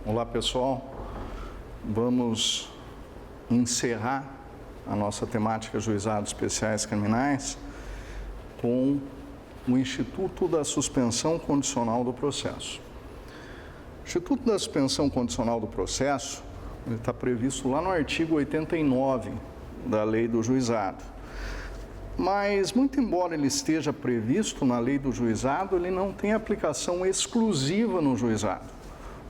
Olá pessoal, vamos encerrar a nossa temática Juizados Especiais Criminais com o Instituto da Suspensão Condicional do Processo. O Instituto da Suspensão Condicional do Processo está previsto lá no artigo 89 da Lei do Juizado. Mas, muito embora ele esteja previsto na Lei do Juizado, ele não tem aplicação exclusiva no juizado.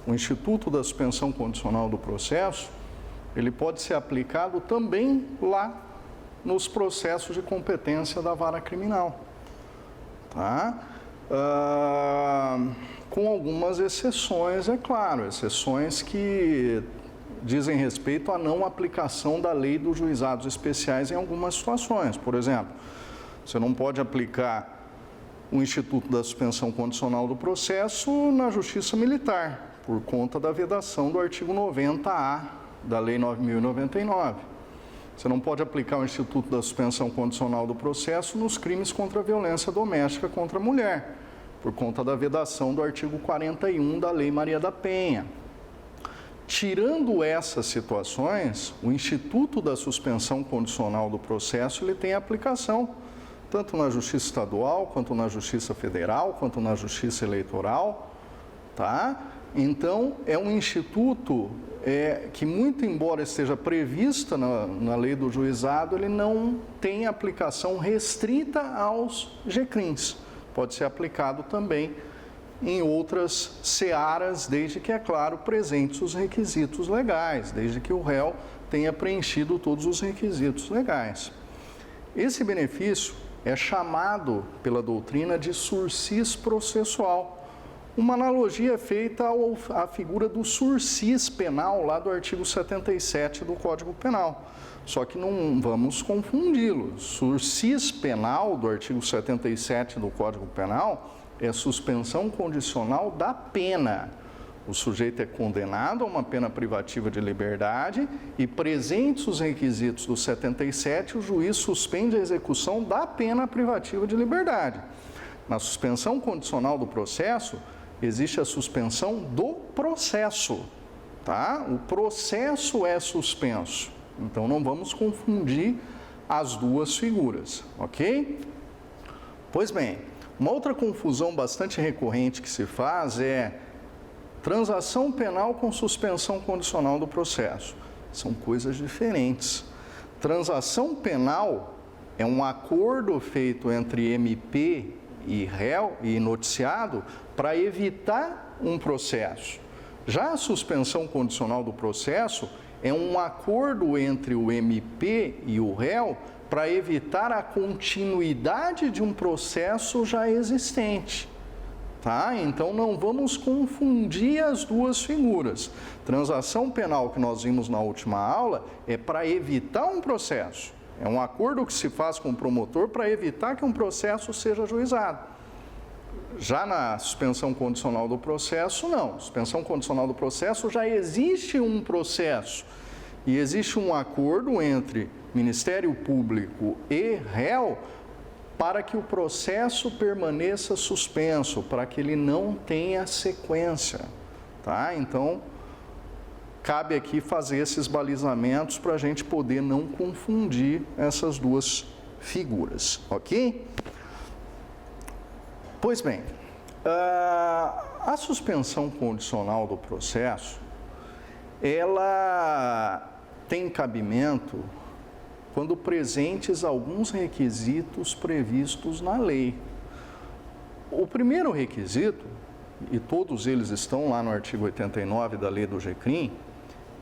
O Instituto da Suspensão Condicional do Processo, ele pode ser aplicado também lá nos processos de competência da vara criminal, tá? Com algumas exceções, é claro, exceções que dizem respeito à não aplicação da Lei dos Juizados Especiais em algumas situações. Por exemplo, você não pode aplicar o Instituto da Suspensão Condicional do Processo na Justiça Militar, por conta da vedação do artigo 90A da Lei 9.099. Você não pode aplicar o Instituto da Suspensão Condicional do Processo nos crimes contra a violência doméstica contra a mulher, por conta da vedação do artigo 41 da Lei Maria da Penha. Tirando essas situações, o Instituto da Suspensão Condicional do Processo ele tem aplicação tanto na Justiça Estadual, quanto na Justiça Federal, quanto na Justiça Eleitoral, tá? Então, é um instituto que, muito embora esteja prevista na Lei do Juizado, ele não tem aplicação restrita aos GCRIMs. Pode ser aplicado também em outras searas, desde que, é claro, presentes os requisitos legais, desde que o réu tenha preenchido todos os requisitos legais. Esse benefício é chamado pela doutrina de sursis processual. Uma analogia é feita à figura do sursis penal, lá do artigo 77 do Código Penal. Só que não vamos confundi-lo. Sursis penal do artigo 77 do Código Penal é suspensão condicional da pena. O sujeito é condenado a uma pena privativa de liberdade e, presentes os requisitos do 77, o juiz suspende a execução da pena privativa de liberdade. Na suspensão condicional do processo, existe a suspensão do processo, tá? O processo é suspenso, então não vamos confundir as duas figuras, ok? Pois bem, uma outra confusão bastante recorrente que se faz é transação penal com suspensão condicional do processo. São coisas diferentes. Transação penal é um acordo feito entre MP e réu e noticiado para evitar um processo. Já a suspensão condicional do processo é um acordo entre o MP e o réu para evitar a continuidade de um processo já existente. Tá? Então não vamos confundir as duas figuras. Transação penal que nós vimos na última aula é para evitar um processo. É um acordo que se faz com o promotor para evitar que um processo seja ajuizado. Já na suspensão condicional do processo, não. Suspensão condicional do processo já existe um processo e existe um acordo entre Ministério Público e réu para que o processo permaneça suspenso, para que ele não tenha sequência, tá? Então, cabe aqui fazer esses balizamentos para a gente poder não confundir essas duas figuras, ok? Pois bem, a suspensão condicional do processo, ela tem cabimento quando presentes alguns requisitos previstos na lei. O primeiro requisito, e todos eles estão lá no artigo 89 da Lei do GCRIM,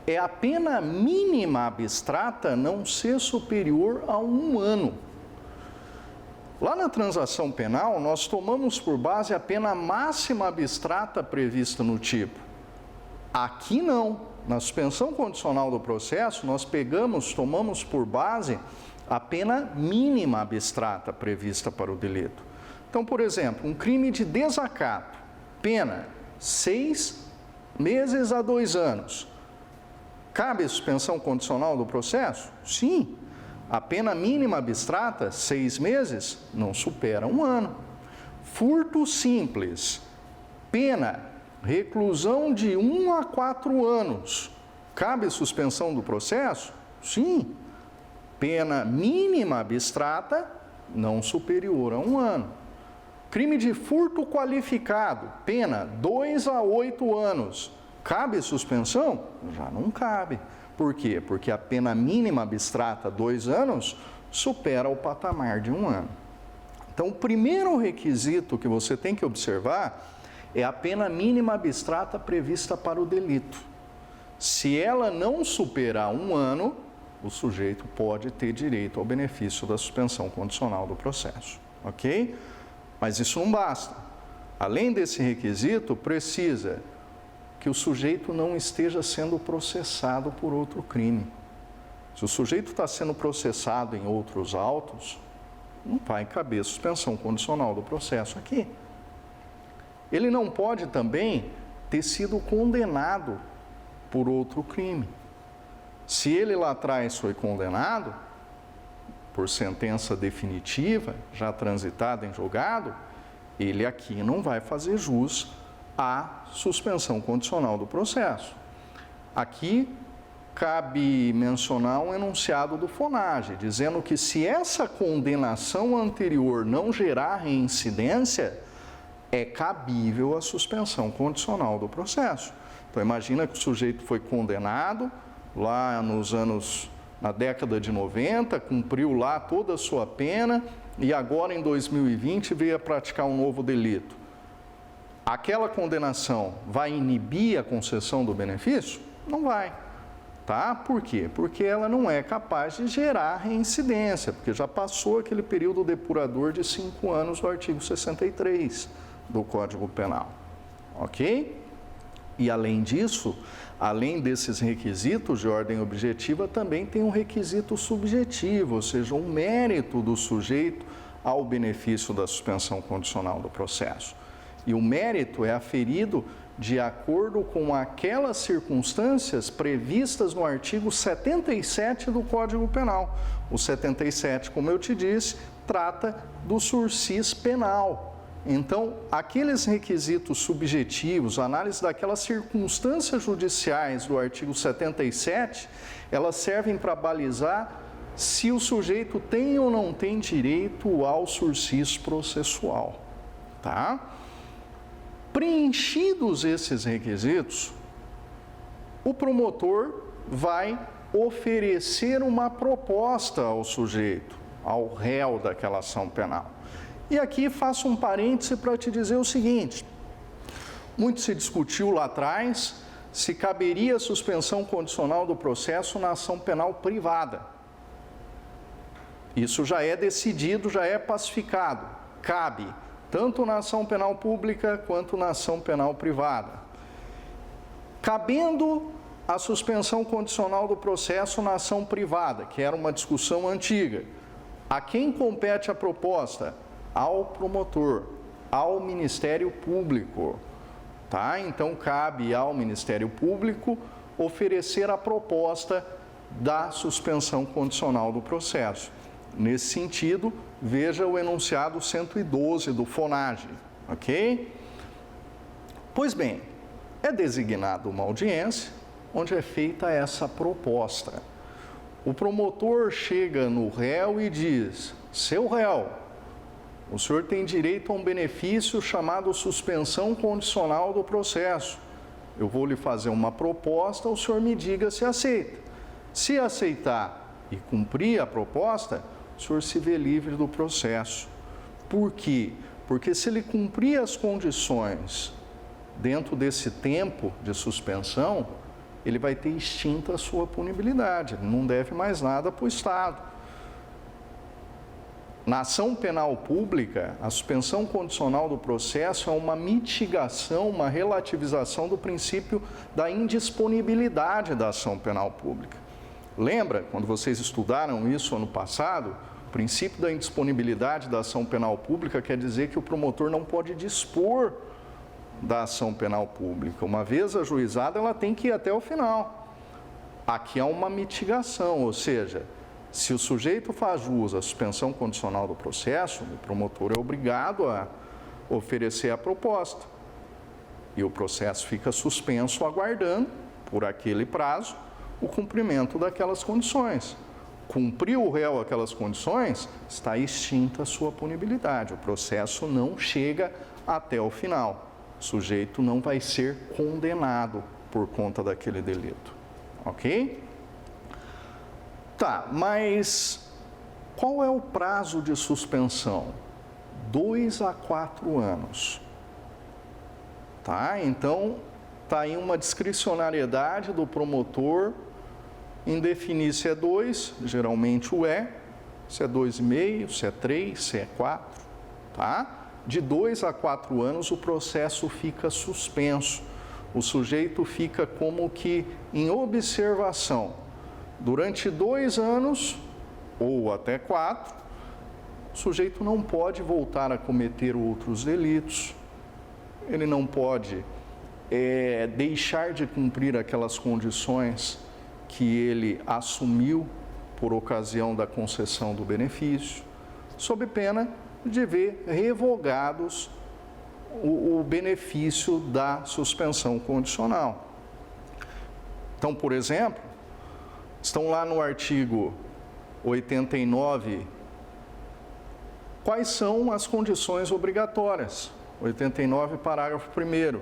é a pena mínima abstrata não ser superior a 1 ano. Lá na transação penal, nós tomamos por base a pena máxima abstrata prevista no tipo. Aqui não. Na suspensão condicional do processo, nós tomamos por base a pena mínima abstrata prevista para o delito. Então, por exemplo, um crime de desacato, pena 6 meses a 2 anos. Cabe a suspensão condicional do processo? Sim. A pena mínima abstrata, 6 meses, não supera 1 ano. Furto simples, pena reclusão de 1 a 4 anos. Cabe suspensão do processo? Sim. Pena mínima abstrata, não superior a 1 ano. Crime de furto qualificado, pena 2 a 8 anos. Cabe suspensão? Já não cabe. Por quê? Porque a pena mínima abstrata, 2 anos, supera o patamar de 1 ano. Então, o primeiro requisito que você tem que observar é a pena mínima abstrata prevista para o delito. Se ela não superar 1 ano, o sujeito pode ter direito ao benefício da suspensão condicional do processo, ok? Mas isso não basta. Além desse requisito, precisa que o sujeito não esteja sendo processado por outro crime. Se o sujeito está sendo processado em outros autos, não vai caber suspensão condicional do processo aqui. Ele não pode também ter sido condenado por outro crime. Se ele lá atrás foi condenado por sentença definitiva, já transitada em julgado, ele aqui não vai fazer jus à suspensão condicional do processo. Aqui cabe mencionar um enunciado do FONAGE, dizendo que se essa condenação anterior não gerar reincidência, é cabível a suspensão condicional do processo. Então, imagina que o sujeito foi condenado lá na década de 90, cumpriu lá toda a sua pena e agora em 2020 veio a praticar um novo delito. Aquela condenação vai inibir a concessão do benefício? Não vai. Tá? Por quê? Porque ela não é capaz de gerar reincidência, porque já passou aquele período depurador de 5 anos do artigo 63 do Código Penal. Ok? E além disso, além desses requisitos de ordem objetiva, também tem um requisito subjetivo, ou seja, um mérito do sujeito ao benefício da suspensão condicional do processo. E o mérito é aferido de acordo com aquelas circunstâncias previstas no artigo 77 do Código Penal. O 77, como eu te disse, trata do sursis penal. Então, aqueles requisitos subjetivos, a análise daquelas circunstâncias judiciais do artigo 77, elas servem para balizar se o sujeito tem ou não tem direito ao sursis processual, tá? Preenchidos esses requisitos, o promotor vai oferecer uma proposta ao sujeito, ao réu daquela ação penal. E aqui faço um parêntese para te dizer o seguinte: muito se discutiu lá atrás se caberia suspensão condicional do processo na ação penal privada. Isso já é decidido, já é pacificado. Cabe tanto na ação penal pública quanto na ação penal privada. Cabendo a suspensão condicional do processo na ação privada, que era uma discussão antiga, a quem compete a proposta? Ao promotor, ao Ministério Público. Tá? Então, cabe ao Ministério Público oferecer a proposta da suspensão condicional do processo. Nesse sentido, veja o enunciado 112 do FONAGE, ok? Pois bem, é designada uma audiência onde é feita essa proposta. O promotor chega no réu e diz: seu réu, o senhor tem direito a um benefício chamado suspensão condicional do processo. Eu vou lhe fazer uma proposta, o senhor me diga se aceita. Se aceitar e cumprir a proposta, o senhor se vê livre do processo. Por quê? Porque se ele cumprir as condições dentro desse tempo de suspensão, ele vai ter extinta a sua punibilidade, ele não deve mais nada para o Estado. Na ação penal pública, a suspensão condicional do processo é uma mitigação, uma relativização do princípio da indisponibilidade da ação penal pública. Lembra, quando vocês estudaram isso ano passado, o princípio da indisponibilidade da ação penal pública quer dizer que o promotor não pode dispor da ação penal pública. Uma vez ajuizada, ela tem que ir até o final. Aqui há uma mitigação, ou seja, se o sujeito faz jus à suspensão condicional do processo, o promotor é obrigado a oferecer a proposta. E o processo fica suspenso, aguardando, por aquele prazo, o cumprimento daquelas condições. Cumpriu o réu aquelas condições, está extinta a sua punibilidade. O processo não chega até o final. O sujeito não vai ser condenado por conta daquele delito. Ok? Tá, mas qual é o prazo de suspensão? 2 a 4 anos. Tá? Então, está aí uma discricionariedade do promotor em definir se é 2, geralmente o é, se é 2,5, se é 3, se é 4, tá? De 2 a 4 anos o processo fica suspenso. O sujeito fica como que em observação. Durante 2 anos, ou até 4, o sujeito não pode voltar a cometer outros delitos, ele não pode deixar de cumprir aquelas condições que ele assumiu por ocasião da concessão do benefício, sob pena de ver revogados o benefício da suspensão condicional. Então, por exemplo, estão lá no artigo 89, quais são as condições obrigatórias? 89, parágrafo 1º.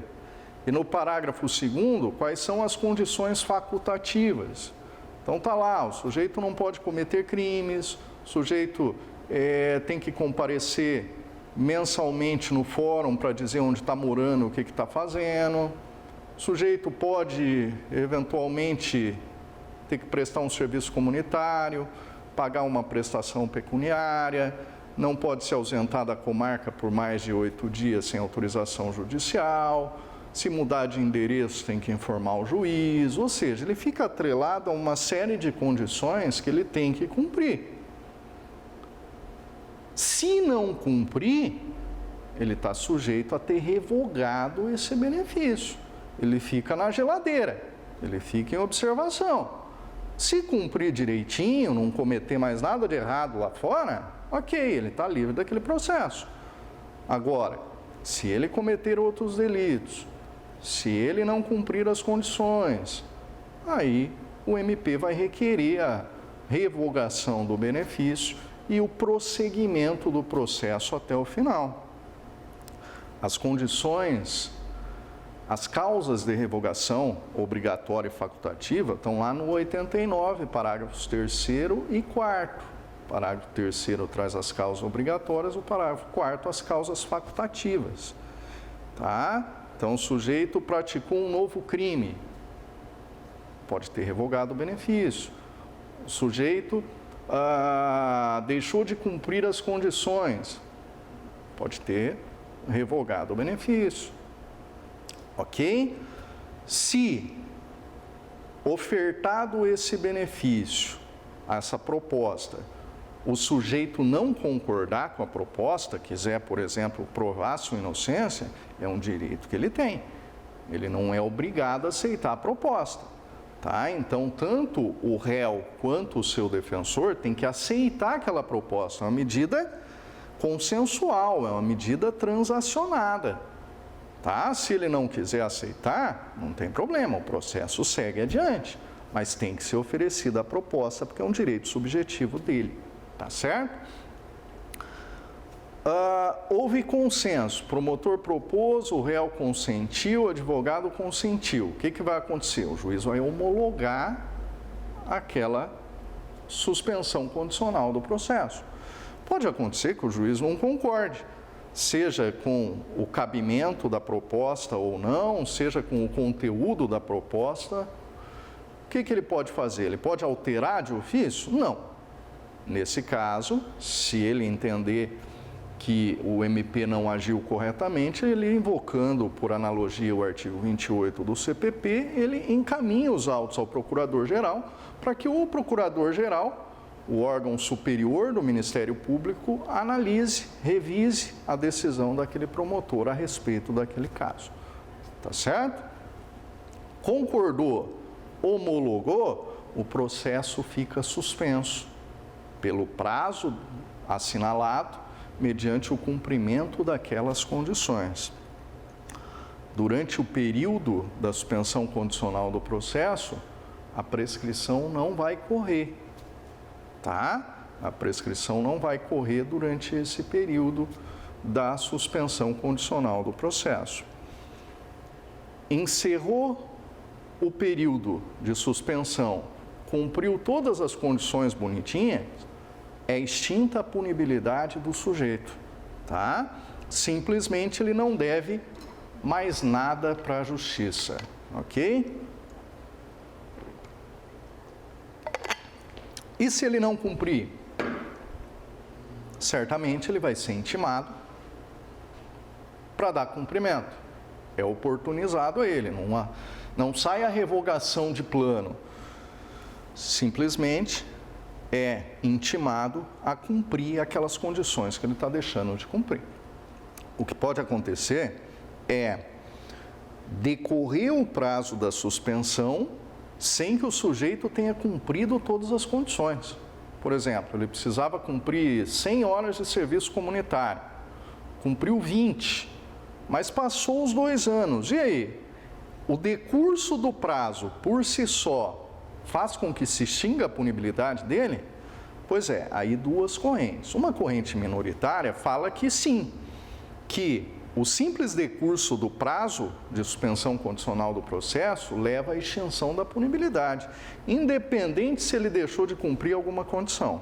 E no parágrafo 2º, quais são as condições facultativas? Então está lá, o sujeito não pode cometer crimes, o sujeito tem que comparecer mensalmente no fórum para dizer onde está morando, o que está fazendo. O sujeito pode, eventualmente, ter que prestar um serviço comunitário, pagar uma prestação pecuniária, não pode se ausentar da comarca por mais de 8 dias sem autorização judicial. Se mudar de endereço, tem que informar o juiz, ou seja, ele fica atrelado a uma série de condições que ele tem que cumprir. Se não cumprir, ele está sujeito a ter revogado esse benefício. Ele fica na geladeira, ele fica em observação. Se cumprir direitinho, não cometer mais nada de errado lá fora, ok, ele está livre daquele processo. Agora, se ele cometer outros delitos, se ele não cumprir as condições, aí o MP vai requerer a revogação do benefício e o prosseguimento do processo até o final. As condições, as causas de revogação obrigatória e facultativa estão lá no 89, parágrafos 3º e 4º. O parágrafo 3º traz as causas obrigatórias, o parágrafo 4º as causas facultativas. Tá? Então, o sujeito praticou um novo crime, pode ter revogado o benefício. O sujeito deixou de cumprir as condições, pode ter revogado o benefício. Ok? Se ofertado esse benefício, essa proposta, o sujeito não concordar com a proposta, quiser, por exemplo, provar sua inocência, é um direito que ele tem. Ele não é obrigado a aceitar a proposta. Tá? Então, tanto o réu quanto o seu defensor tem que aceitar aquela proposta. É uma medida consensual, é uma medida transacionada. Tá? Se ele não quiser aceitar, não tem problema, o processo segue adiante. Mas tem que ser oferecida a proposta, porque é um direito subjetivo dele. Tá certo? Houve consenso, o promotor propôs, o réu consentiu, o advogado consentiu. O que vai acontecer? O juiz vai homologar aquela suspensão condicional do processo. Pode acontecer que o juiz não concorde, seja com o cabimento da proposta ou não, seja com o conteúdo da proposta. O que ele pode fazer? Ele pode alterar de ofício? Não. Nesse caso, se ele entender que o MP não agiu corretamente, ele, invocando por analogia o artigo 28 do CPP, ele encaminha os autos ao Procurador-Geral para que o Procurador-Geral, o órgão superior do Ministério Público, analise, revise a decisão daquele promotor a respeito daquele caso. Tá certo? Concordou, homologou, o processo fica suspenso pelo prazo assinalado, mediante o cumprimento daquelas condições. durante o período da suspensão condicional do processo, a prescrição não vai correr, tá? A prescrição não vai correr durante esse período da suspensão condicional do processo. Encerrou o período de suspensão, cumpriu todas as condições bonitinhas, é extinta a punibilidade do sujeito, tá? Simplesmente ele não deve mais nada para a justiça, ok? E se ele não cumprir? Certamente ele vai ser intimado para dar cumprimento. É oportunizado a ele, não sai a revogação de plano. Simplesmente é intimado a cumprir aquelas condições que ele está deixando de cumprir. O que pode acontecer é decorrer o prazo da suspensão sem que o sujeito tenha cumprido todas as condições. Por exemplo, ele precisava cumprir 100 horas de serviço comunitário, cumpriu 20, mas passou os 2 anos. E aí? O decurso do prazo por si só faz com que se extinga a punibilidade dele? Pois é, aí 2 correntes. Uma corrente minoritária fala que sim, que o simples decurso do prazo de suspensão condicional do processo leva à extinção da punibilidade, independente se ele deixou de cumprir alguma condição.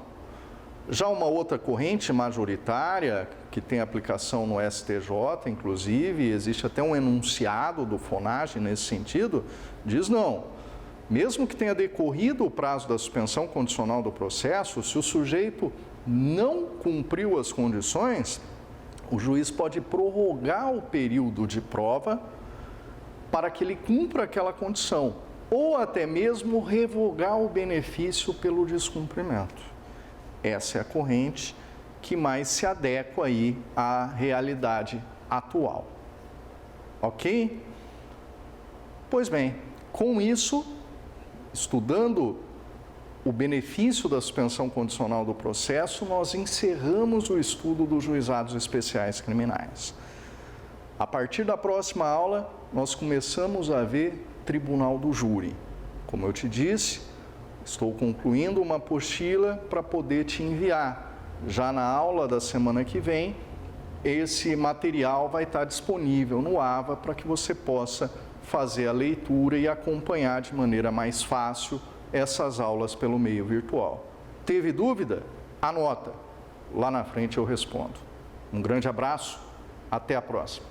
Já uma outra corrente majoritária, que tem aplicação no STJ, inclusive, existe até um enunciado do FONAGE nesse sentido, diz não. Mesmo que tenha decorrido o prazo da suspensão condicional do processo, se o sujeito não cumpriu as condições, o juiz pode prorrogar o período de prova para que ele cumpra aquela condição, ou até mesmo revogar o benefício pelo descumprimento. Essa é a corrente que mais se adequa aí à realidade atual. Ok? Pois bem, com isso, estudando o benefício da suspensão condicional do processo, nós encerramos o estudo dos juizados especiais criminais. A partir da próxima aula, nós começamos a ver tribunal do júri. Como eu te disse, estou concluindo uma apostila para poder te enviar. Já na aula da semana que vem, esse material vai estar disponível no AVA para que você possa fazer a leitura e acompanhar de maneira mais fácil essas aulas pelo meio virtual. Teve dúvida? Anota. Lá na frente eu respondo. Um grande abraço, até a próxima.